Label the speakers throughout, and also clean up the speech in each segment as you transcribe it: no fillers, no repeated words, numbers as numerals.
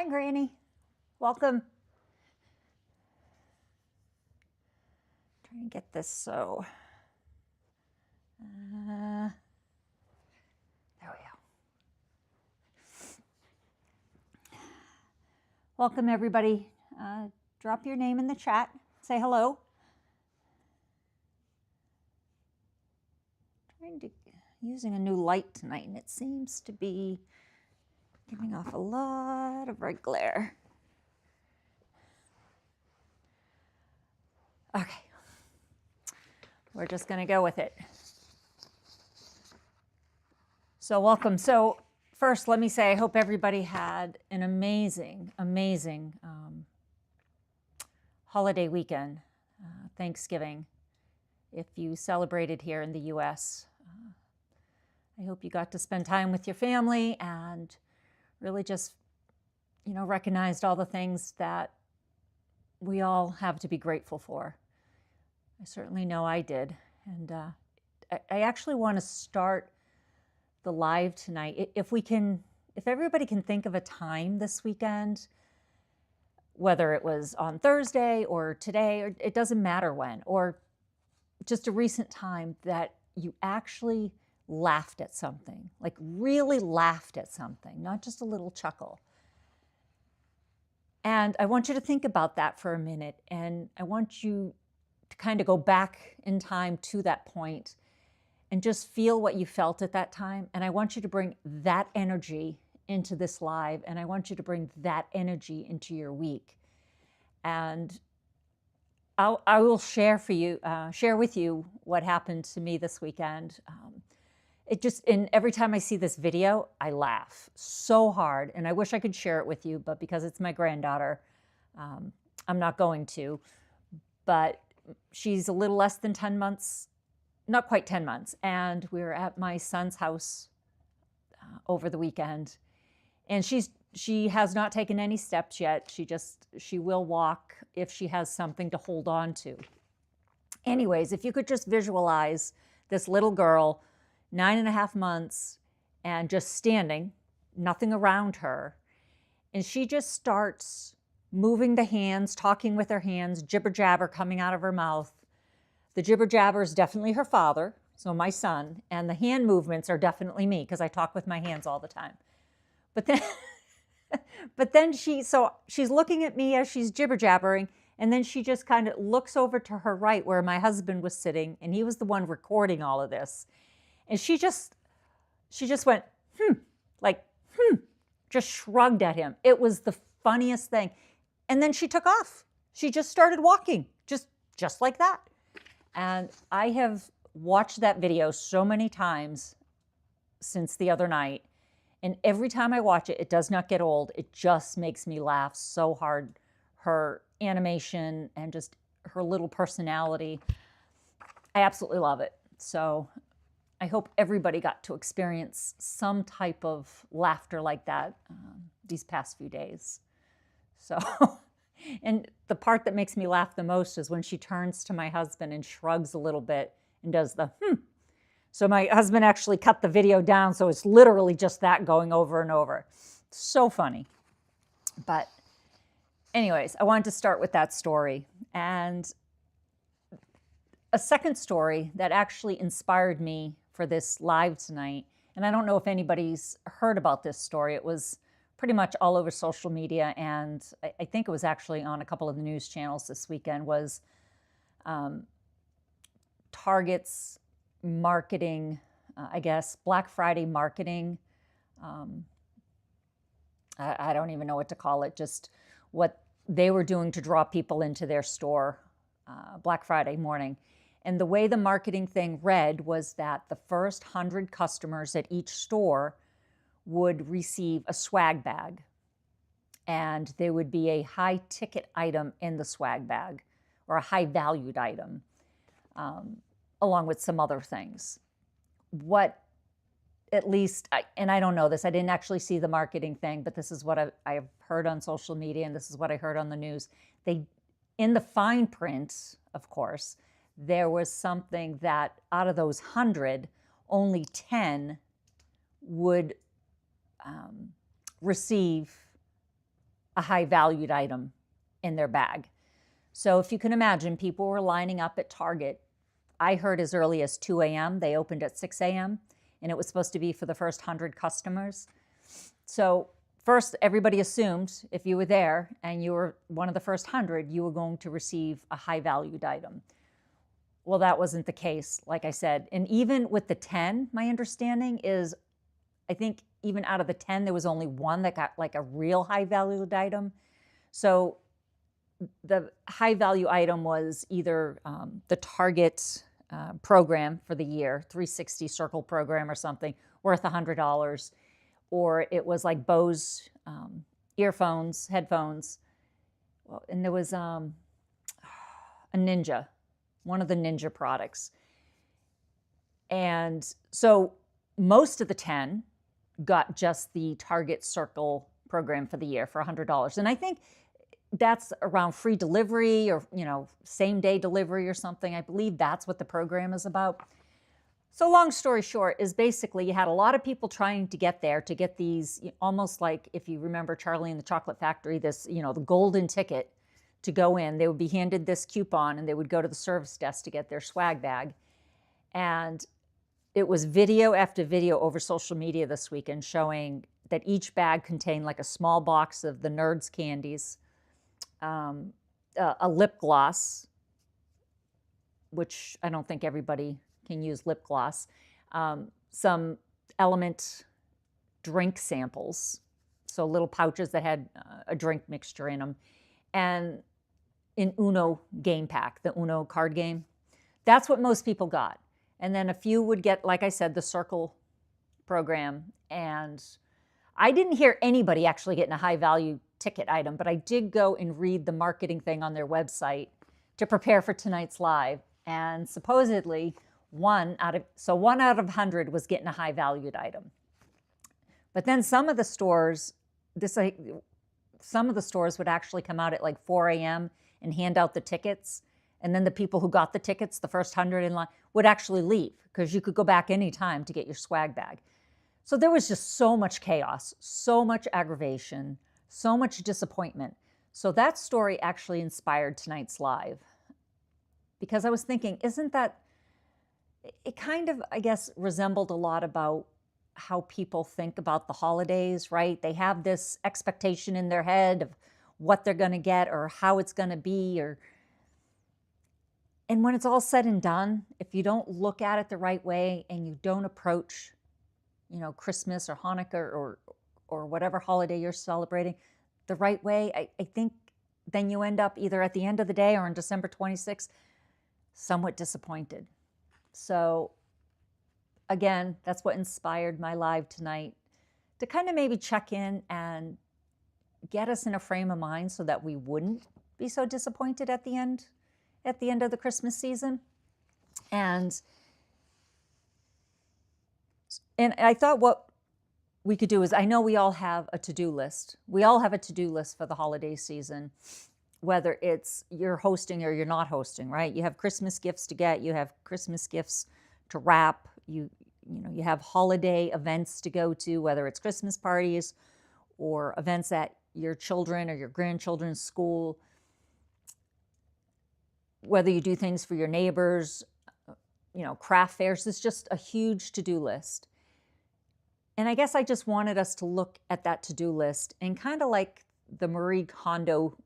Speaker 1: Hi, Granny. Welcome. Trying to get this so. There we go. Welcome, everybody. Drop your name in the chat. Say hello. Using a new light tonight, and it seems to be giving off a lot of red glare. Okay. We're just going to go with it. So welcome. So first, let me say I hope everybody had an amazing holiday weekend, Thanksgiving, if you celebrated here in the U.S. I hope you got to spend time with your family and really just, recognized all the things that we all have to be grateful for. I certainly know I did. And I actually want to start the live tonight. If everybody can think of a time this weekend, whether it was on Thursday or today, or it doesn't matter when, or just a recent time that you actually laughed at something, like really laughed at something, not just a little chuckle. And I want you to think about that for a minute, and I want you to kind of go back in time to that point and just feel what you felt at that time. And I want you to bring that energy into this live, and I want you to bring that energy into your week. And I will share with you what happened to me this weekend. And every time I see this video, I laugh so hard, and I wish I could share it with you, but because it's my granddaughter, I'm not going to. But she's a little less than 10 months, not quite 10 months, and we were at my son's house over the weekend, and she has not taken any steps yet. She will walk if she has something to hold on to. Anyways, if you could just visualize this little girl, 9.5 months, and just standing, nothing around her, and she just starts moving the hands, talking with her hands, jibber jabber coming out of her mouth. The jibber jabber is definitely her father, so my son, and the hand movements are definitely me because I talk with my hands all the time. But then she's looking at me as she's jibber jabbering, and then she just kind of looks over to her right where my husband was sitting, and he was the one recording all of this. And she just went, just shrugged at him. It was the funniest thing. And then she took off. She just started walking, just like that. And I have watched that video so many times since the other night. And every time I watch it, it does not get old. It just makes me laugh so hard. Her animation and just her little personality. I absolutely love it. So I hope everybody got to experience some type of laughter like that these past few days. So, and the part that makes me laugh the most is when she turns to my husband and shrugs a little bit and does the So my husband actually cut the video down, so it's literally just that going over and over. So funny. But anyways, I wanted to start with that story. And a second story that actually inspired me for this live tonight, and I don't know if anybody's heard about this story. It was pretty much all over social media, and I think it was actually on a couple of the news channels this weekend, was Target's marketing, Black Friday marketing. I don't even know what to call it, just what they were doing to draw people into their store Black Friday morning. And the way the marketing thing read was that the first 100 customers at each store would receive a swag bag. And there would be a high ticket item in the swag bag, or a high valued item, along with some other things. And I don't know this, I didn't actually see the marketing thing, but this is what I've heard on social media, and this is what I heard on the news. In the fine print, of course, there was something that out of those 100, only 10 would receive a high valued item in their bag. So if you can imagine, people were lining up at Target. I heard as early as 2 a.m. They opened at 6 a.m. and it was supposed to be for the first 100 customers. So first, everybody assumed if you were there and you were one of the first 100, you were going to receive a high valued item. Well, that wasn't the case, like I said. And even with the 10, my understanding is, I think even out of the 10, there was only one that got like a real high valued item. So the high value item was either the Target program for the year, 360 Circle program or something, worth $100, or it was like Bose earphones, headphones, and there was a Ninja, one of the Ninja products. And so most of the 10 got just the Target Circle program for the year for $100. And I think that's around free delivery or, same day delivery or something. I believe that's what the program is about. So long story short is basically you had a lot of people trying to get there to get these, almost like if you remember Charlie and the Chocolate Factory, this, the golden ticket to go in. They would be handed this coupon and they would go to the service desk to get their swag bag. And it was video after video over social media this weekend showing that each bag contained like a small box of the Nerds candies, a lip gloss, which I don't think everybody can use lip gloss, some Element drink samples, so little pouches that had a drink mixture in them, and an Uno game pack, the Uno card game. That's what most people got. And then a few would get, like I said, the Circle program. And I didn't hear anybody actually getting a high value ticket item, but I did go and read the marketing thing on their website to prepare for tonight's live. And supposedly one out of 100 was getting a high valued item. But then some of the stores would actually come out at like 4 a.m. and hand out the tickets. And then the people who got the tickets, the first 100 in line, would actually leave because you could go back anytime to get your swag bag. So there was just so much chaos, so much aggravation, so much disappointment. So that story actually inspired tonight's live because I was thinking, it kind of, I guess, resembled a lot about how people think about the holidays, right? They have this expectation in their head of what they're going to get or how it's going to be, and when it's all said and done, if you don't look at it the right way and you don't approach, Christmas or Hanukkah or whatever holiday you're celebrating the right way, I think then you end up either at the end of the day or on December 26th, somewhat disappointed. So again, that's what inspired my live tonight, to kind of maybe check in and get us in a frame of mind so that we wouldn't be so disappointed at the end of the Christmas season. And I thought what we could do is, I know we all have a to-do list. We all have a to-do list for the holiday season, whether it's you're hosting or you're not hosting, right? You have Christmas gifts to get, you have Christmas gifts to wrap, you have holiday events to go to, whether it's Christmas parties or events at your children or your grandchildren's school, whether you do things for your neighbors, craft fairs. It's just a huge to-do list. And I guess I just wanted us to look at that to-do list and kind of like the Marie Kondo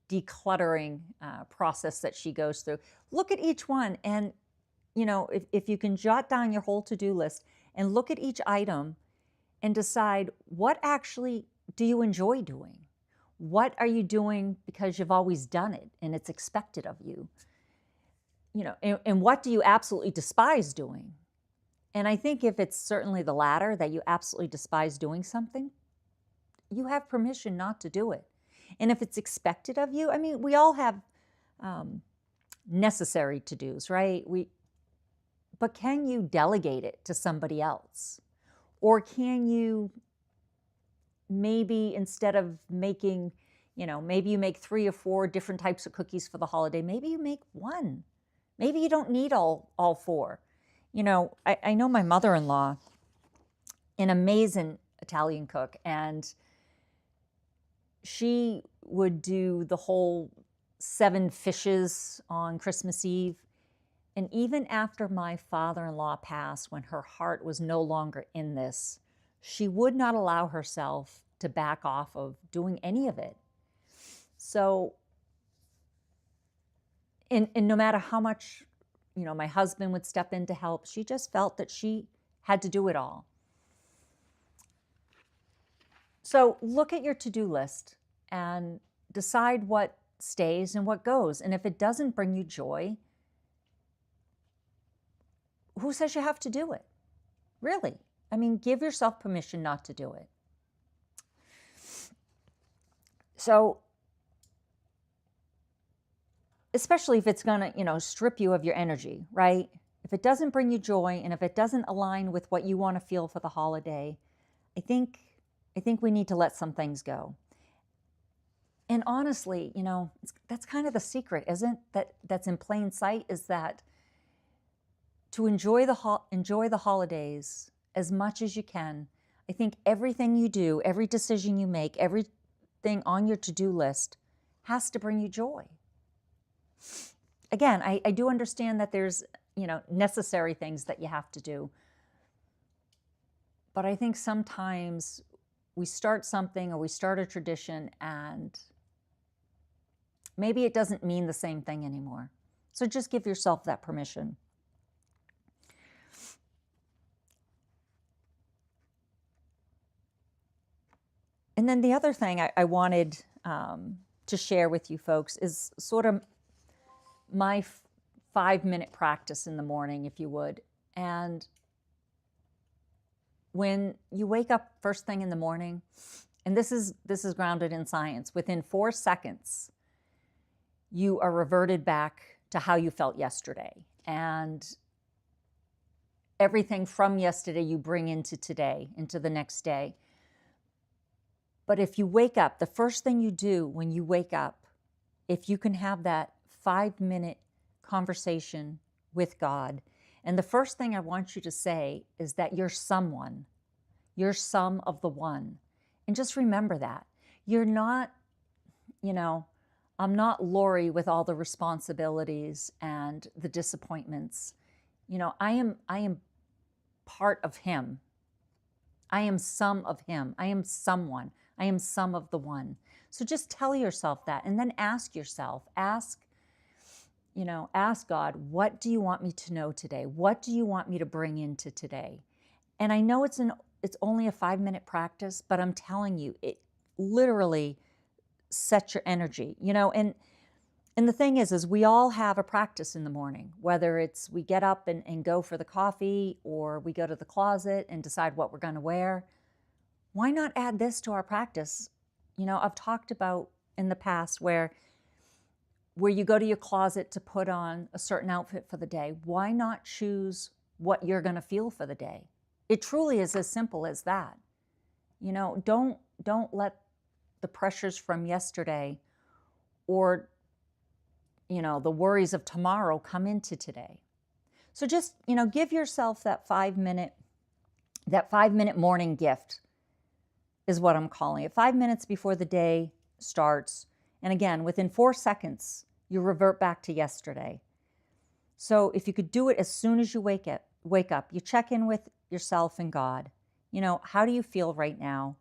Speaker 1: decluttering process that she goes through. Look at each one and, if you can jot down your whole to-do list and look at each item and decide what actually do you enjoy doing? What are you doing because you've always done it and it's expected of you? And what do you absolutely despise doing? And I think if it's certainly the latter, that you absolutely despise doing something, you have permission not to do it. And if it's expected of you, we all have necessary to-dos, right? But can you delegate it to somebody else? Or can you maybe, instead of making, maybe you make 3 or 4 different types of cookies for the holiday, maybe you make one. Maybe you don't need all 4. I know my mother-in-law, an amazing Italian cook, and she would do the whole 7 fishes on Christmas Eve. And even after my father-in-law passed, when her heart was no longer in this, she would not allow herself to back off of doing any of it. So, and no matter how much, my husband would step in to help, she just felt that she had to do it all. So look at your to-do list and decide what stays and what goes. And if it doesn't bring you joy, who says you have to do it? Really? I mean, give yourself permission not to do it. So, especially if it's going to, strip you of your energy, right? If it doesn't bring you joy and if it doesn't align with what you want to feel for the holiday, I think we need to let some things go. And honestly, that's kind of the secret, isn't it? That's in plain sight, is that to enjoy the holidays as much as you can. I think everything you do, every decision you make, everything on your to-do list has to bring you joy. Again, I do understand that there's, necessary things that you have to do. But I think sometimes we start something or we start a tradition and maybe it doesn't mean the same thing anymore. So just give yourself that permission. And then the other thing I wanted to share with you folks is sort of my 5-minute practice in the morning, if you would. And when you wake up first thing in the morning, and this is grounded in science, within 4 seconds, you are reverted back to how you felt yesterday. And everything from yesterday you bring into today, into the next day. But if you wake up, the first thing you do when you wake up, if you can have that 5-minute conversation with God, and the first thing I want you to say is that you're someone. You're some of the one. And just remember that. You're not, I'm not Lori with all the responsibilities and the disappointments. I am part of him. I am some of him. I am someone. I am some of the one. So just tell yourself that, and then ask yourself, ask God, what do you want me to know today? What do you want me to bring into today? And I know it's only a 5-minute practice, but I'm telling you, it literally sets your energy, and the thing is we all have a practice in the morning, whether it's we get up and go for the coffee, or we go to the closet and decide what we're going to wear. Why not add this to our practice? I've talked about in the past where you go to your closet to put on a certain outfit for the day. Why not choose what you're going to feel for the day? It truly is as simple as that. Don't let the pressures from yesterday or the worries of tomorrow come into today. So just, give yourself that 5-minute morning gift is what I'm calling it. 5 minutes before the day starts. And again, within 4 seconds, you revert back to yesterday. So if you could do it as soon as you wake up, you check in with yourself and God. How do you feel right now?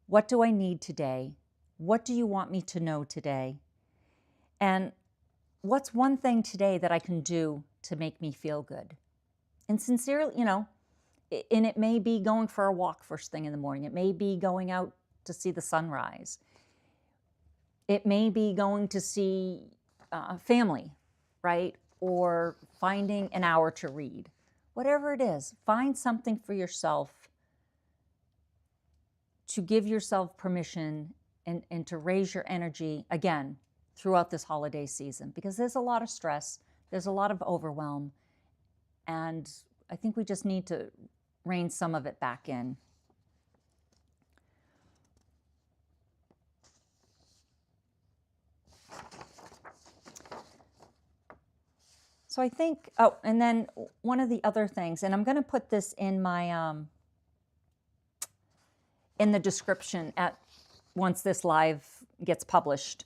Speaker 1: What do I need today? What do you want me to know today? And what's one thing today that I can do to make me feel good? And sincerely, and it may be going for a walk first thing in the morning. It may be going out to see the sunrise. It may be going to see family, right? Or finding an hour to read. Whatever it is, find something for yourself to give yourself permission and to raise your energy, again, throughout this holiday season. Because there's a lot of stress, there's a lot of overwhelm, and I think we just need to rein some of it back in. So I think, and then one of the other things, and I'm going to put this in my, in the description once this live gets published.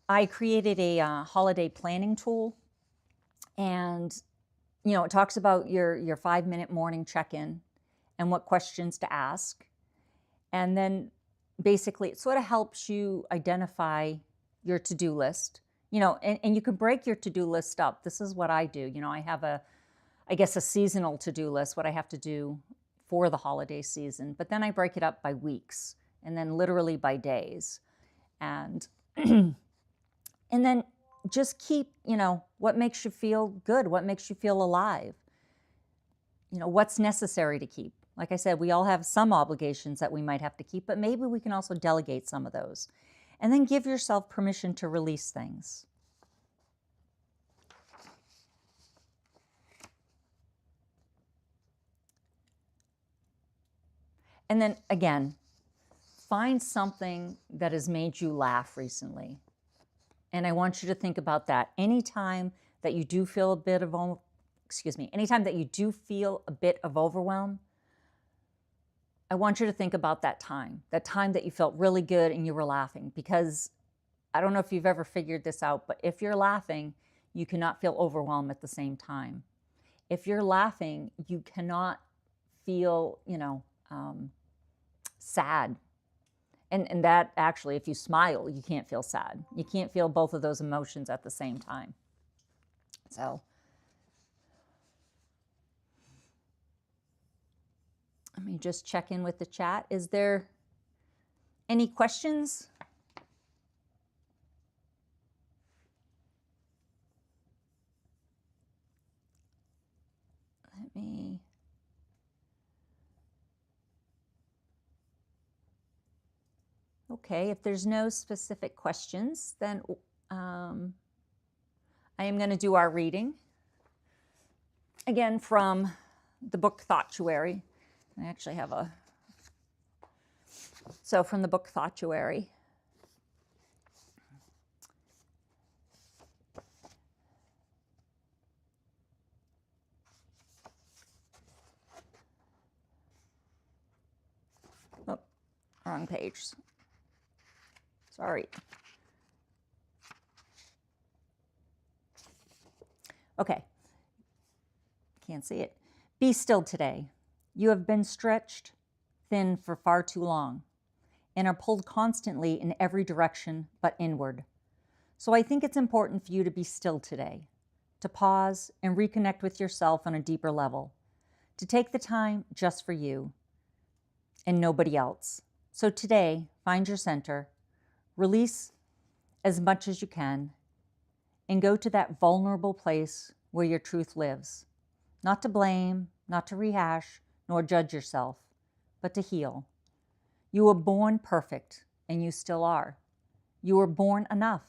Speaker 1: I created a holiday planning tool, and it talks about your 5-minute morning check-in and what questions to ask. And then basically it sort of helps you identify your to-do list, and you can break your to-do list up. This is what I do. I have a seasonal to-do list, what I have to do for the holiday season, but then I break it up by weeks and then literally by days. And and then just keep, what makes you feel good, what makes you feel alive, what's necessary to keep. Like I said, we all have some obligations that we might have to keep, but maybe we can also delegate some of those. And then give yourself permission to release things. And then again, find something that has made you laugh recently. And I want you to think about that. Anytime that you do feel anytime that you do feel a bit of overwhelm, I want you to think about that time that you felt really good and you were laughing. Because I don't know if you've ever figured this out, but if you're laughing, you cannot feel overwhelmed at the same time. If you're laughing, you cannot feel, sad. And that actually, if you smile, you can't feel sad. You can't feel both of those emotions at the same time. So let me just check in with the chat. Is there any questions? Let me... Okay, if there's no specific questions, then I am going to do our reading. Again, from the book Thoughtuary. I actually have so from the book Thoughtuary. Oh, wrong page. Sorry. Okay. Can't see it. Be still today. You have been stretched thin for far too long and are pulled constantly in every direction but inward. So I think it's important for you to be still today, to pause and reconnect with yourself on a deeper level, to take the time just for you and nobody else. So today, find your center, release as much as you can, and go to that vulnerable place where your truth lives. Not to blame, not to rehash, nor judge yourself, but to heal. You were born perfect, and you still are. You were born enough,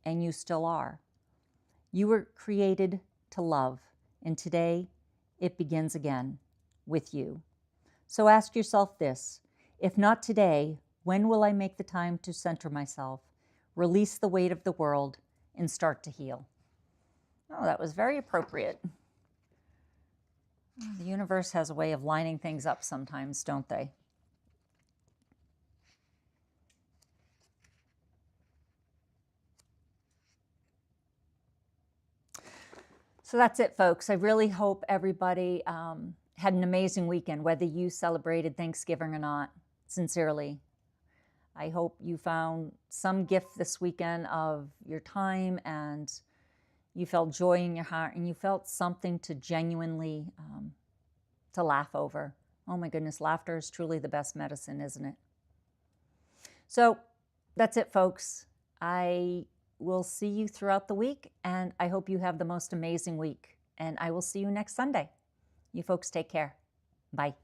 Speaker 1: and you still are. You were created to love, and today it begins again with you. So ask yourself this: if not today, when will I make the time to center myself, release the weight of the world, and start to heal? Oh, that was very appropriate. The universe has a way of lining things up sometimes, don't they? So that's it, folks. I really hope everybody had an amazing weekend, whether you celebrated Thanksgiving or not, sincerely. I hope you found some gift this weekend of your time, and you felt joy in your heart, and you felt something to genuinely to laugh over. Oh my goodness, laughter is truly the best medicine, isn't it? So that's it, folks. I will see you throughout the week, and I hope you have the most amazing week. And I will see you next Sunday. You folks take care. Bye.